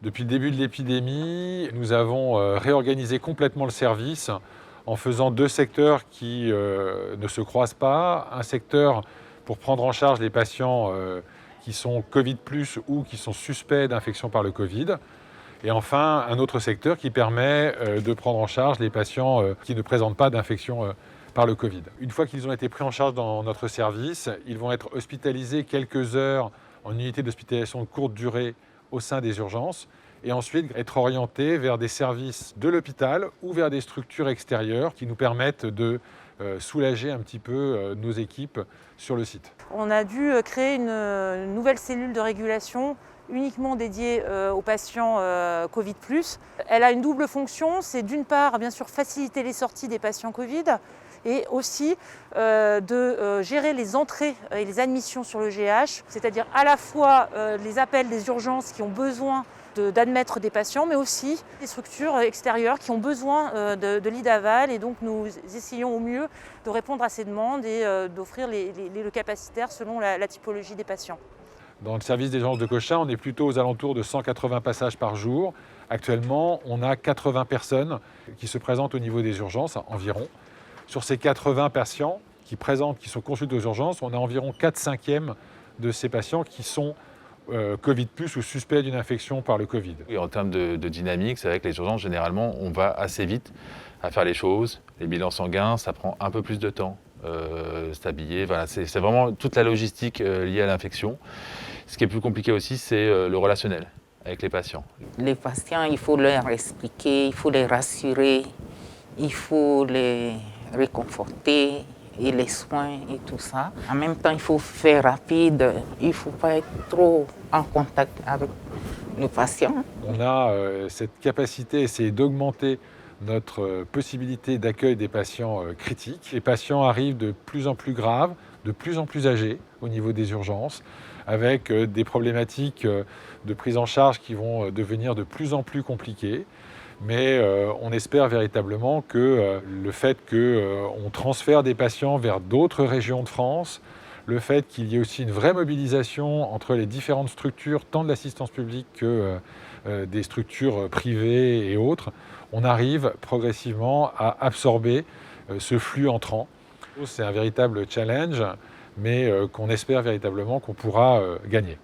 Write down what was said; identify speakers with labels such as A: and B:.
A: Depuis le début de l'épidémie, nous avons réorganisé complètement le service en faisant deux secteurs qui ne se croisent pas. Un secteur pour prendre en charge les patients qui sont Covid+, ou qui sont suspects d'infection par le Covid. Et enfin, un autre secteur qui permet de prendre en charge les patients qui ne présentent pas d'infection par le Covid. Une fois qu'ils ont été pris en charge dans notre service, ils vont être hospitalisés quelques heures en unité d'hospitalisation de courte durée au sein des urgences et ensuite être orientés vers des services de l'hôpital ou vers des structures extérieures qui nous permettent de soulager un petit peu nos équipes sur le site.
B: On a dû créer une nouvelle cellule de régulation uniquement dédiée aux patients Covid+. Elle a une double fonction, c'est d'une part bien sûr faciliter les sorties des patients Covid et aussi de gérer les entrées et les admissions sur le GH, c'est-à-dire à la fois les appels des urgences qui ont besoin d'admettre des patients, mais aussi des structures extérieures qui ont besoin de lits d'aval. Et donc nous essayons au mieux de répondre à ces demandes et d'offrir le capacitaire selon la typologie des patients.
A: Dans le service des urgences de Cochin, on est plutôt aux alentours de 180 passages par jour. Actuellement, on a 80 personnes qui se présentent au niveau des urgences, environ. Sur ces 80 patients qui sont consultés aux urgences, on a environ 4/5 de ces patients qui sont Covid+, ou suspects d'une infection par le Covid.
C: Et en termes de dynamique, c'est vrai que les urgences, généralement, on va assez vite à faire les choses. Les bilans sanguins, ça prend un peu plus de temps. S'habiller, voilà, c'est vraiment toute la logistique liée à l'infection. Ce qui est plus compliqué aussi, c'est le relationnel avec les patients.
D: Les patients, il faut leur expliquer, il faut les rassurer, il faut les réconforter et les soins et tout ça. En même temps, il faut faire rapide, il ne faut pas être trop en contact avec le patient.
A: On a cette capacité, essayer d'augmenter notre possibilité d'accueil des patients critiques. Les patients arrivent de plus en plus graves, de plus en plus âgés au niveau des urgences, avec des problématiques de prise en charge qui vont devenir de plus en plus compliquées. Mais on espère véritablement que le fait qu'on transfère des patients vers d'autres régions de France, le fait qu'il y ait aussi une vraie mobilisation entre les différentes structures, tant de l'assistance publique que des structures privées et autres, on arrive progressivement à absorber ce flux entrant. C'est un véritable challenge, mais qu'on espère véritablement qu'on pourra gagner.